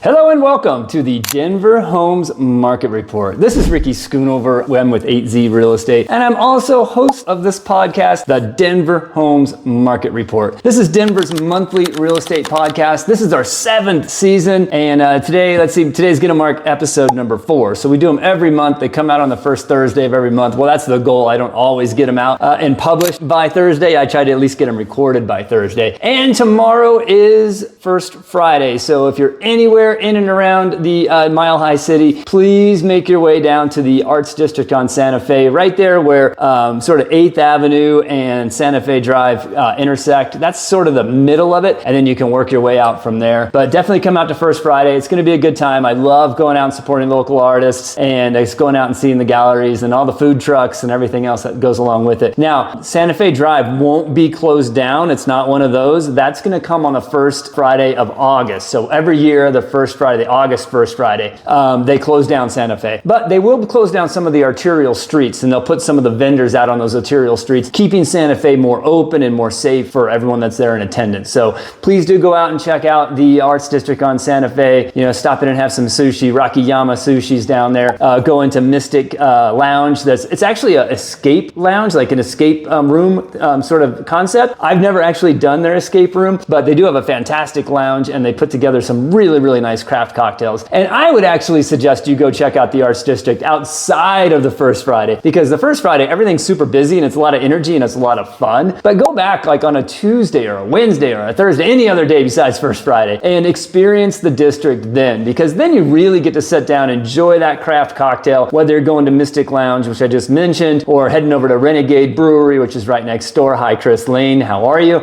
Hello and welcome to the Denver Homes Market Report. This is Ricky Schoonover. I'm with 8Z Real Estate, and I'm also host of this podcast, the Denver Homes Market Report. This is Denver's monthly real estate podcast. This is our 7th season, and today's gonna mark episode number 4. So we do them every month. They come out on the first Thursday of every month. Well, that's the goal. I don't always get them out and published by Thursday. I try to at least get them recorded by Thursday. And tomorrow is First Friday. So if you're anywhere in and around the Mile High City, please make your way down to the Arts District on Santa Fe, right there where sort of 8th Avenue and Santa Fe Drive intersect. That's sort of the middle of it, and then you can work your way out from there. But definitely come out to First Friday. It's going to be a good time. I love going out and supporting local artists, and just going out and seeing the galleries and all the food trucks and everything else that goes along with it. Now, Santa Fe Drive won't be closed down. It's not one of those. That's going to come on the first Friday of August. So every year, the first Friday, the August 1st Friday, they close down Santa Fe. But they will close down some of the arterial streets, and they'll put some of the vendors out on those arterial streets, keeping Santa Fe more open and more safe for everyone that's there in attendance. So please do go out and check out the Arts District on Santa Fe. You know, stop in and have some sushi. Rakiyama Sushi's down there. Go into Mystic Lounge. It's actually an escape lounge, like an escape room sort of concept. I've never actually done their escape room, but they do have a fantastic lounge, and they put together some really, really nice craft cocktails. And I would actually suggest you go check out the Arts District outside of the first Friday, because the first Friday, everything's super busy and it's a lot of energy and it's a lot of fun. But go back like on a Tuesday or a Wednesday or a Thursday, any other day besides First Friday, and experience the district then, because then you really get to sit down, enjoy that craft cocktail, whether you're going to Mystic Lounge, which I just mentioned, or heading over to Renegade Brewery, which is right next door. Hi, Chris Lane. How are you?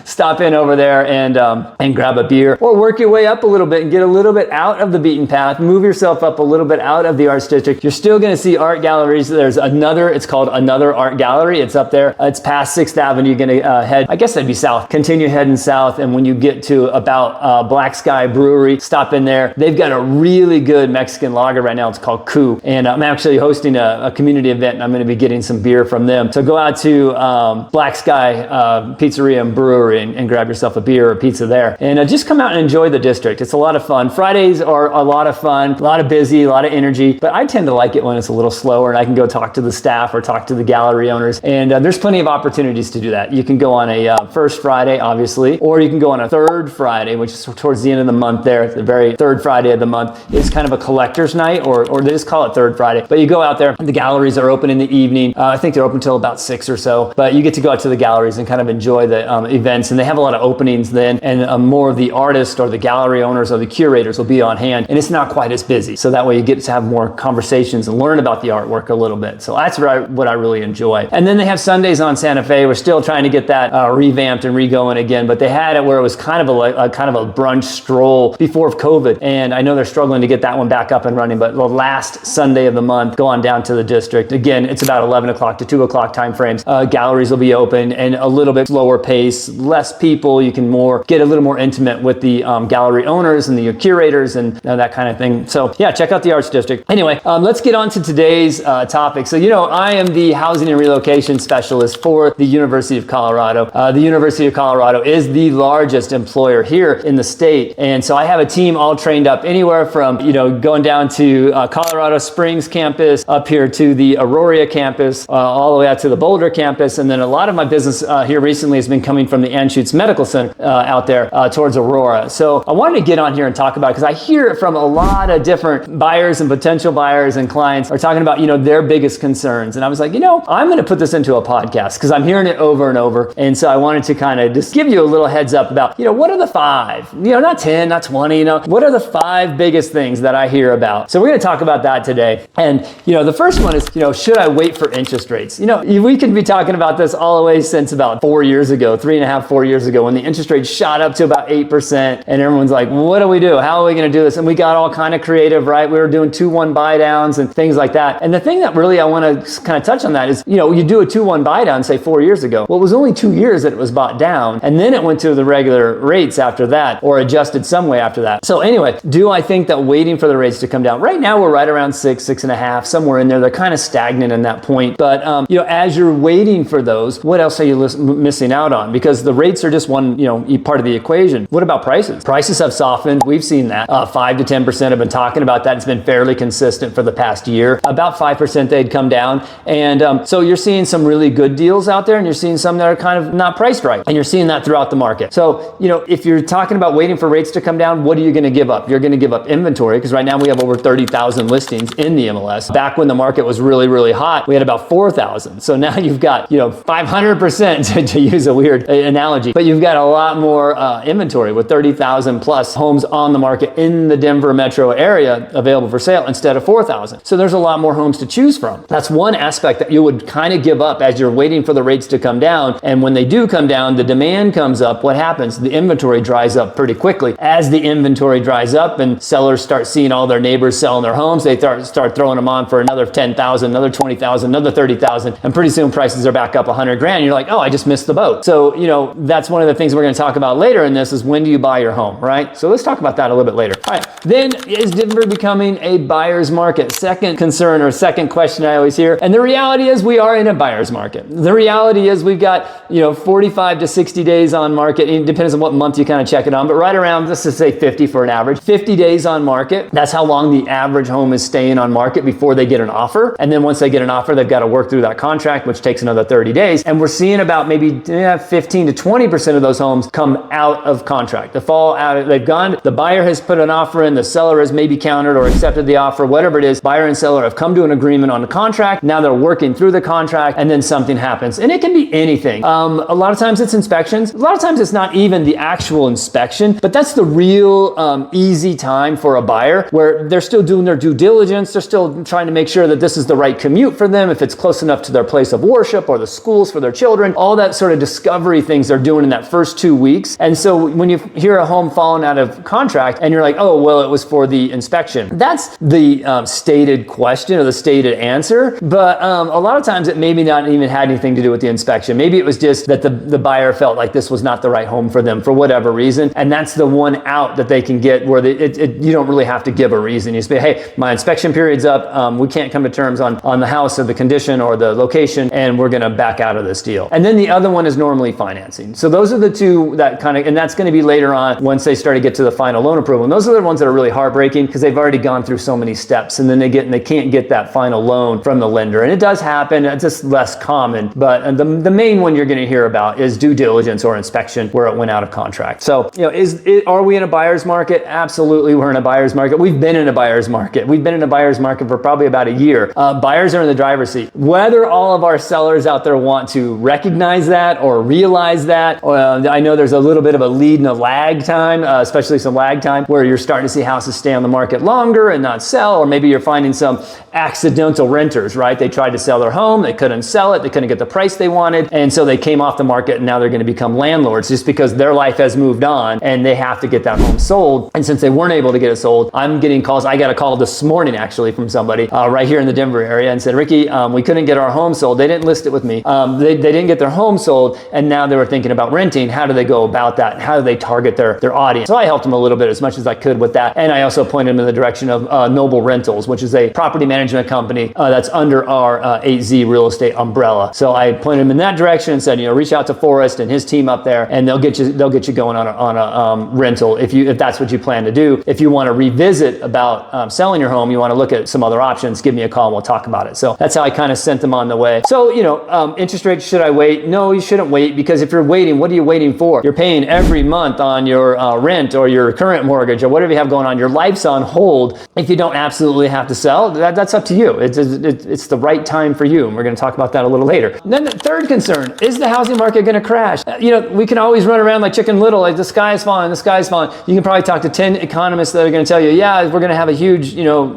Stop in over there and grab a beer, or work your way up a little bit and get a little bit out of the beaten path. Move yourself up a little bit out of the Arts District. You're still going to see art galleries. There's another, it's called Another Art Gallery. It's up there. It's past 6th Avenue. You're going to head, I guess that'd be south. Continue heading south, and when you get to about Black Sky Brewery, stop in there. They've got a really good Mexican lager right now. It's called Coup, and I'm actually hosting a community event, and I'm going to be getting some beer from them. So go out to Black Sky Pizzeria and Brewery and grab yourself a beer or pizza there, and just come out and enjoy the district. It's a lot of fun. Fridays are a lot of fun, a lot of busy, a lot of energy, but I tend to like it when it's a little slower and I can go talk to the staff or talk to the gallery owners, and there's plenty of opportunities to do that. You can go on a first Friday, obviously, or you can go on a third Friday, which is towards the end of the month there. The very third Friday of the month is kind of a collector's night, or they just call it third Friday, but you go out there, the galleries are open in the evening. I think they're open until about 6 or so, but you get to go out to the galleries and kind of enjoy the events, and they have a lot of openings then, and more of the artists or the gallery owners or the curators will be on hand, and it's not quite as busy. So that way you get to have more conversations and learn about the artwork a little bit. So that's what I really enjoy. And then they have Sundays on Santa Fe. We're still trying to get that revamped and re-going again, but they had it where it was kind of a brunch stroll before COVID, and I know they're struggling to get that one back up and running, but the last Sunday of the month, go on down to the district. Again, it's about 11 o'clock to 2 o'clock time frames. Galleries will be open, and a little bit slower pace, less people. You can get a little more intimate with the gallery owners and the curators and that kind of thing. So yeah, check out the Arts District. Anyway, let's get on to today's topic. So, I am the Housing and Relocation Specialist for the University of Colorado. The University of Colorado is the largest employer here in the state. And so I have a team all trained up anywhere from, going down to Colorado Springs campus, up here to the Aurora campus, all the way out to the Boulder campus. And then a lot of my business here recently has been coming from the Anschutz Medical Center out there towards Aurora. So I wanted to get on here and talk about it because I hear it from a lot of different buyers and potential buyers and clients are talking about, their biggest concerns. And I was like, I'm going to put this into a podcast because I'm hearing it over and over. And so I wanted to kind of just give you a little heads up about, what are the 5, not 10, not 20, what are the 5 biggest things that I hear about? So we're going to talk about that today. And, the first one is, should I wait for interest rates? We could be talking about this all the way since about 4 years ago, 3.5, 4 years ago, when the interest rate shot up to about 8%. And everyone's like, what do we do? How are we going to do this? And we got all kind of creative, right? We were doing 2-1 buy downs and things like that. And the thing that really I want to kind of touch on that is, you do a 2-1 buy down, say 4 years ago. Well, it was only 2 years that it was bought down. And then it went to the regular rate rates after that or adjusted some way after that. So anyway, do I think that waiting for the rates to come down? Right now we're right around 6.5, somewhere in there. They're kind of stagnant in that point. But as you're waiting for those, what else are you missing out on? Because the rates are just one part of the equation. What about prices? Prices have softened. We've seen that. 5 to 10% have been talking about that. It's been fairly consistent for the past year. About 5% they'd come down. And so you're seeing some really good deals out there, and you're seeing some that are kind of not priced right. And you're seeing that throughout the market. So, if you're talking about waiting for rates to come down, what are you going to give up? You're going to give up inventory, because right now we have over 30,000 listings in the MLS. Back when the market was really, really hot, we had about 4,000. So now you've got, 500% to use a weird analogy, but you've got a lot more inventory with 30,000 plus homes on the market in the Denver metro area available for sale instead of 4,000. So there's a lot more homes to choose from. That's one aspect that you would kind of give up as you're waiting for the rates to come down. And when they do come down, the demand comes up. What happens? The inventory dries up pretty quickly. As the inventory dries up and sellers start seeing all their neighbors selling their homes, they start throwing them on for another 10,000, another 20,000, another 30,000, and pretty soon prices are back up 100 grand. You're like, oh, I just missed the boat. So, that's one of the things we're going to talk about later in this is when do you buy your home, right? So let's talk about that a little bit later. All right. Then, is Denver becoming a buyer's market? Second concern or second question I always hear. And the reality is we are in a buyer's market. The reality is we've got, 45 to 60 days on market. It depends on what month you kind of check it on, but right around, let's just say 50 for an average. 50 days on market. That's how long the average home is staying on market before they get an offer. And then once they get an offer, they've got to work through that contract, which takes another 30 days. And we're seeing about maybe 15 to 20% of those homes come out of contract. They fall out, they've gone, the buyer has put an offer in, the seller has maybe countered or accepted the offer, whatever it is, buyer and seller have come to an agreement on the contract. Now they're working through the contract and then something happens. And it can be anything. A lot of times it's inspections. A lot of times it's not even the actual inspection, but that's the real easy time for a buyer where they're still doing their due diligence. They're still trying to make sure that this is the right commute for them, if it's close enough to their place of worship or the schools for their children, all that sort of discovery things they're doing in that first 2 weeks. And so when you hear a home falling out of contract and you're like, oh, well, it was for the inspection. That's the stated question or the stated answer. But a lot of times it maybe not even had anything to do with the inspection. Maybe it was just that the buyer felt like this was not the right home for them for whatever reason. And that's the one out that they can get where you don't really have to give a reason. You say, hey, my inspection period's up. We can't come to terms on the house or the condition or the location, and we're going to back out of this deal. And then the other one is normally financing. So those are the two that kind of, and that's going to be later on once they start to get to the final loan approval. And those are the ones that are really heartbreaking because they've already gone through so many steps, and then they can't get that final loan from the lender. And it does happen. It's just less common. But the main one you're going to hear about is due diligence or inspection where it went out of contract. So, are we in a buyer's market? Absolutely, we're in a buyer's market. We've been in a buyer's market. We've been in a buyer's market for probably about a year. Buyers are in the driver's seat. Whether all of our sellers out there want to recognize that or realize that, I know there's a little bit of a lead and a lag time, especially some lag time where you're starting to see houses stay on the market longer and not sell, or maybe you're finding some accidental renters, right? They tried to sell their home, they couldn't sell it, they couldn't get the price they wanted, and so they came off the market and now they're going to become landlords just because their life has moved on and they have to get that home sold. And since they weren't able to get it sold, I'm getting calls. I got a call this morning actually from somebody right here in the Denver area and said, Ricky, we couldn't get our home sold. They didn't list it with me. They didn't get their home sold, and now they were thinking about renting. How do they go about that? How do they target their audience? So I helped them a little bit as much as I could with that. And I also pointed them in the direction of Noble Rentals, which is a property management company that's under our 8Z real estate umbrella. So I pointed them in that direction and said, reach out to Forrest and his team up there, and they'll get you going on a rental if that's what you plan to do. If you want to revisit about selling your home, you want to look at some other options, give me a call and we'll talk about it. So that's how I kind of sent them on the way. So, interest rates, should I wait? No, you shouldn't wait, because if you're waiting, what are you waiting for? You're paying every month on your rent or your current mortgage or whatever you have going on. Your life's on hold. If you don't absolutely have to sell, that's up to you. It's the right time for you. And we're going to talk about that a little later. And then the third concern, is the housing market going to crash? We can always run around like Chicken Little, like the sky is falling, the sky is falling. You can probably talk to 10 economists that are going to tell you, yeah, we're going to have a huge,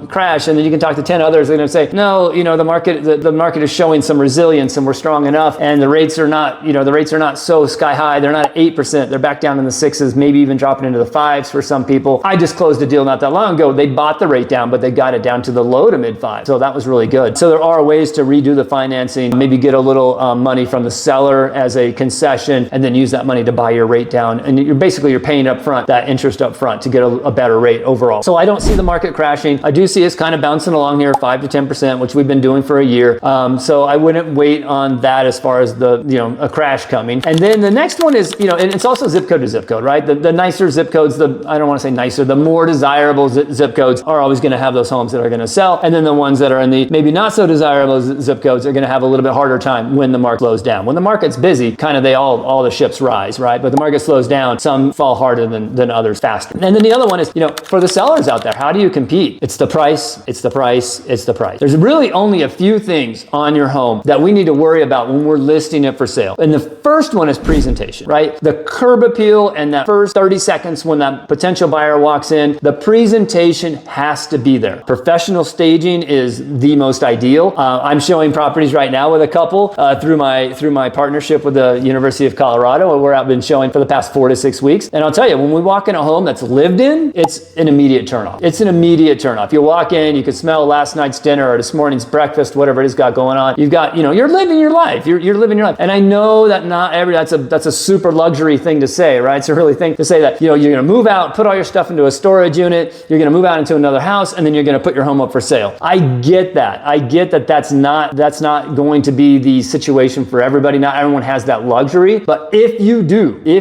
crash. And then you can talk to 10 others that are going to say, no, the market is showing some resilience and we're strong enough. And the rates are not so sky high. They're not at 8%. They're back down in the 6s, maybe even dropping into the 5s for some people. I just closed a deal not that long ago. They bought the rate down, but they got it down to the low to mid 5s. So that was really good. So there are ways to redo the financing, maybe get a little money from the seller as a concession, and then use that money to buy your rate down down, and you're paying up front, that interest up front, to get a better rate overall. So I don't see the market crashing. I do see us kind of bouncing along here, 5 to 10%, which we've been doing for a year. So I wouldn't wait on that as far as a crash coming. And then the next one is, and it's also zip code to zip code, right? The nicer zip codes, I don't want to say nicer, the more desirable zip codes are always going to have those homes that are going to sell. And then the ones that are in the maybe not so desirable zip codes are going to have a little bit harder time when the market slows down. When the market's busy, kind of all the ships rise, right? But the market slows down, some fall harder than others faster. And then the other one is, for the sellers out there, how do you compete? It's the price, it's the price, it's the price. There's really only a few things on your home that we need to worry about when we're listing it for sale. And the first one is presentation, right? The curb appeal and that first 30 seconds when that potential buyer walks in, the presentation has to be there. Professional staging is the most ideal. I'm showing properties right now with a couple through my partnership with the University of Colorado, where I've been showing for the past 4 to 6 weeks. And I'll tell you, when we walk in a home that's lived in, it's an immediate turnoff. It's an immediate turnoff. You walk in, you can smell last night's dinner or this morning's breakfast, whatever it is got going on. You've got, you're living your life. You're living your life. And I know that that's a super luxury thing to say, right? It's a really thing to say that, you're going to move out, put all your stuff into a storage unit, you're going to move out into another house, and then you're going to put your home up for sale. I get that. I get that that's not going to be the situation for everybody. Not everyone has that luxury. But if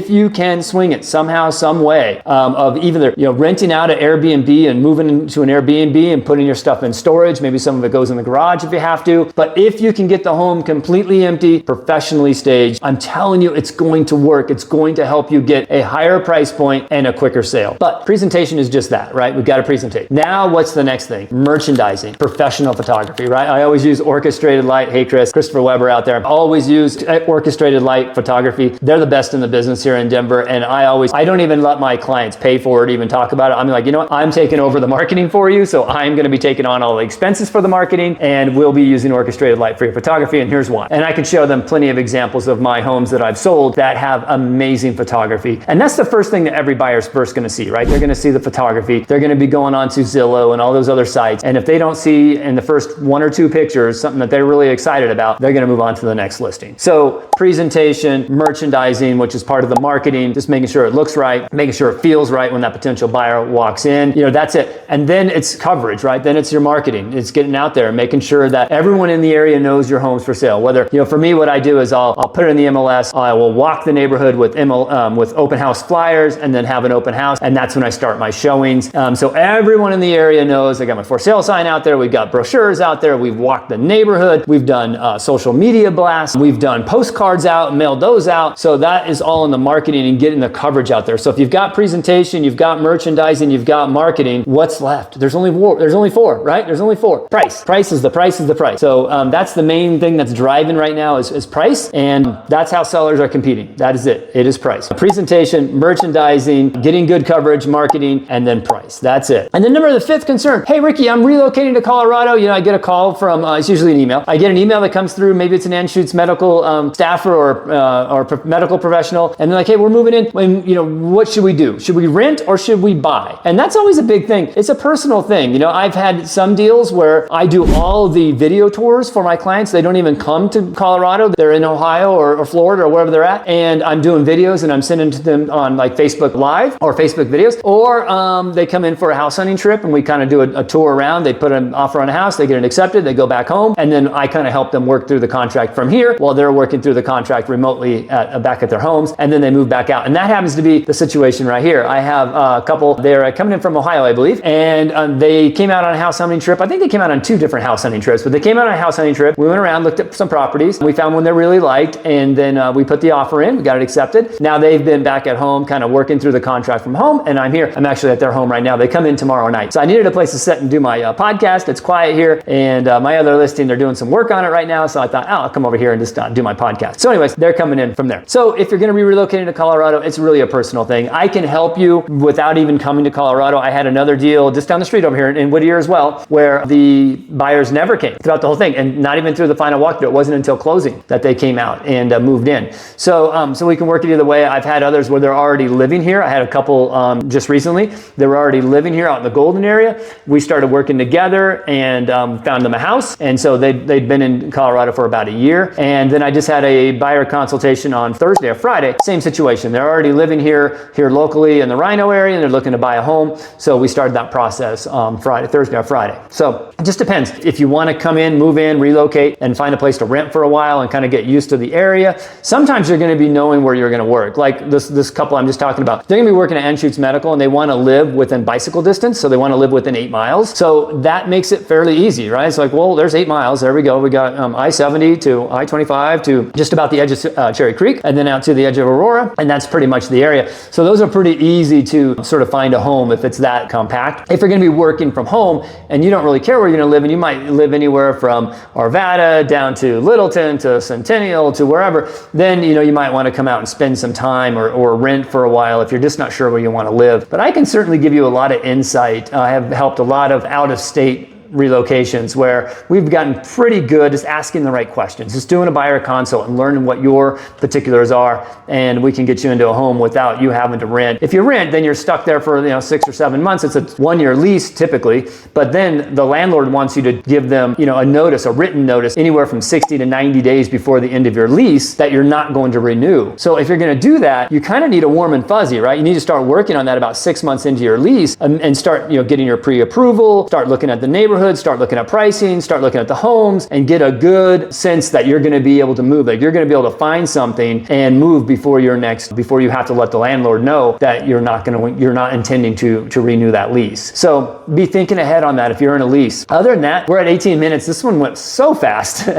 you can swing it somehow, some way, of either, renting out an Airbnb and moving into an Airbnb and putting your stuff in storage, maybe some of it goes in the garage if you have to. But if you can get the home completely empty, professionally staged, I'm telling you, it's going to work. It's going to help you get a higher price point and a quicker sale. But presentation is just that, right? We've got to presentate. Now, what's the next thing? Merchandising, professional photography, right? I always use orchestrated light. Hey, Christopher Weber out there. Always use orchestrated light photography. They're the best in the business here in Denver. And I don't even let my clients pay for it, even talk about it. I'm like, what? I'm taking over the marketing for you. So I'm going to be taking on all the expenses for the marketing, and we'll be using orchestrated light for your photography. And here's why. And I can show them plenty of examples of my homes that I've sold that have amazing photography. And that's the first thing that every buyer's first going to see, right? They're going to see the photography. They're going to be going on to Zillow and all those other sites. And if they don't see in the first 1 or 2 pictures something that they're really excited about, they're going to move on to the next listing. So presentation, merchandising, which is part of the marketing, just making sure it looks right, making sure it feels right when that potential buyer walks in, that's it. And then it's coverage, right? Then it's your marketing. It's getting out there and making sure that everyone in the area knows your home's for sale. Whether, for me, what I do is I'll put it in the MLS. I will walk the neighborhood with open house flyers and then have an open house. And that's when I start my showings. So everyone in the area knows I got my for sale sign out there. We've got brochures out there. We've walked the neighborhood. We've done social media blasts. We've done postcards out, mailed those out. So that is all in the marketing and getting the coverage out there. So if you've got presentation, you've got merchandising, you've got marketing, what's left? There's only 4, right? There's only 4. Price is the price. So that's the main thing that's driving right now is price. And that's how sellers are competing. That is it. It is price. Presentation, merchandising, getting good coverage, marketing, and then price. That's it. And then the 5th concern. Hey, Ricky, I'm relocating to Colorado. I get a call from, it's usually an email. I get an email that comes through. Maybe it's an Anschutz medical staffer or medical professional. And they're like, hey, we're moving in. And, what should we do? Should we rent or should we buy? And that's always a big thing. It's a personal thing. I've had some deals where I do all the video tours for my clients. They don't even come to Colorado. They're in Ohio or Florida or wherever they're at. And I'm doing videos and I'm sending to them on like Facebook Live or Facebook videos. Or they come in for a house hunting trip and we kind of do a tour around. They put an offer on a house. They get it accepted. They go back home. And then I kind of help them work through the contract from here while they're working through the contract remotely back at their homes. And then they move back out. And that happens to be the situation right here. I have a couple, they're coming in from Ohio, I believe. And they came out on a house hunting trip. I think they came out on 2 different house hunting trips, but they came out on a house hunting trip. We went around, looked at some properties. We found one they really liked. And then we put the offer in. We got it accepted. Now they've been back at home, kind of working through the contract from home. And I'm here. I'm actually at their home right now. They come in tomorrow night. So I needed a place to sit and do my podcast. It's quiet here. And my other listing, they're doing some work on it right now. So I thought, I'll come over here and just do my podcast. So anyways, they're coming in from there. So if you're going to be relocating to Colorado, it's really a personal thing. I can help you without even coming to Colorado. I had another deal just down the street over here in Whittier as well, where the buyers never came throughout the whole thing, and not even through the final walkthrough. It wasn't until closing that they came out and moved in. So we can work it either way. I've had others where they're already living here. I had a couple just recently. They were already living here out in the Golden area. We started working together and found them a house. And so they'd been in Colorado for about a year. And then I just had a buyer consultation on Thursday or Friday. Same situation. situation. They're already living here locally in the Rhino area, and they're looking to buy a home. So we started that process Thursday or Friday. So it just depends. If you want to come in, move in, relocate, and find a place to rent for a while and kind of get used to the area, sometimes you're going to be knowing where you're going to work. Like this couple I'm just talking about, they're going to be working at Anschutz Medical, and they want to live within bicycle distance, so they want to live within 8 miles. So that makes it fairly easy, right? It's like, well, there's 8 miles. There we go. We got I-70 to I-25 to just about the edge of Cherry Creek, and then out to the edge of Aurora, and that's pretty much the area. So those are pretty easy to sort of find a home if it's that compact. If you're going to be working from home and you don't really care where you're going to live, and you might live anywhere from Arvada down to Littleton to Centennial to wherever, then you might want to come out and spend some time or rent for a while if you're just not sure where you want to live. But I can certainly give you a lot of insight. I have helped a lot of out-of-state relocations where we've gotten pretty good just asking the right questions, just doing a buyer consult and learning what your particulars are, and we can get you into a home without you having to rent. If you rent, then you're stuck there for 6 or 7 months. It's a 1-year lease typically, but then the landlord wants you to give them a notice, a written notice, anywhere from 60 to 90 days before the end of your lease that you're not going to renew. So if you're going to do that, you kind of need a warm and fuzzy, right? You need to start working on that about 6 months into your lease and start getting your pre-approval, start looking at the neighborhood, start looking at pricing, start looking at the homes, and get a good sense that you're going to be able to move, that you're going to be able to find something and move before you have to let the landlord know that you're not intending to renew that lease. So be thinking ahead on that if you're in a lease. Other than that, we're at 18 minutes. This one went so fast.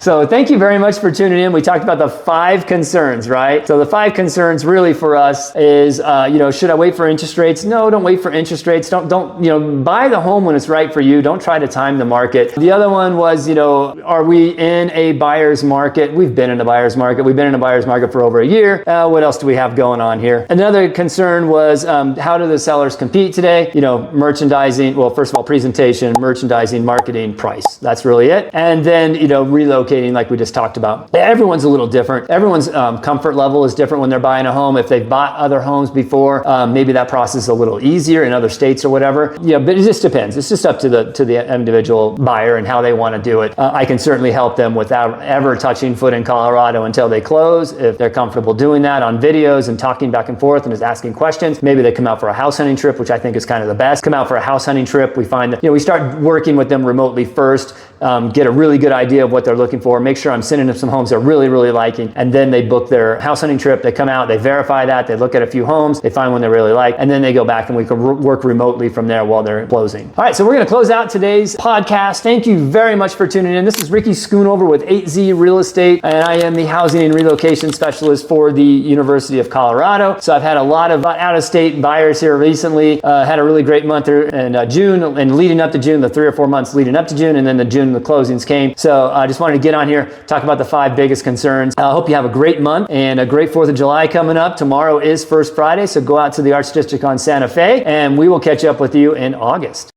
So thank you very much for tuning in. We talked about the 5 concerns, right? So the 5 concerns really for us is, should I wait for interest rates? No, don't wait for interest rates. Don't buy the home when it's right for you. Don't try to time the market. The other one was, are we in a buyer's market? We've been in a buyer's market. We've been in a buyer's market for over a year. What else do we have going on here? Another concern was, how do the sellers compete today? Merchandising, well, first of all, presentation, merchandising, marketing, price. That's really it. And then, relocating like we just talked about. Everyone's a little different. Everyone's comfort level is different when they're buying a home. If they've bought other homes before, maybe that process is a little easier in other states or whatever. But it just depends. It's just up to the individual buyer and how they want to do it. I can certainly help them without ever touching foot in Colorado until they close. If they're comfortable doing that on videos and talking back and forth and just asking questions, maybe they come out for a house hunting trip, which I think is kind of the best. Come out for a house hunting trip. We find that, we start working with them remotely first, get a really good idea of what they're looking for, make sure I'm sending them some homes they're really, really liking, and then they book their house hunting trip. They come out, they verify that, they look at a few homes, they find one they really like, and then they go back and we can work remotely from there while they're closing. All right, so we're going to close out today's podcast. Thank you very much for tuning in. This is Ricky Schoonover with 8Z Real Estate, and I am the Housing and Relocation Specialist for the University of Colorado. So I've had a lot of out-of-state buyers here recently. Had a really great month in June, and leading up to June, the 3 or 4 months leading up to June, and then the closings came. So I just wanted to get on here, talk about the 5 biggest concerns. I hope you have a great month and a great 4th of July coming up. Tomorrow is First Friday, so go out to the Arts District on Santa Fe, and we will catch up with you in August.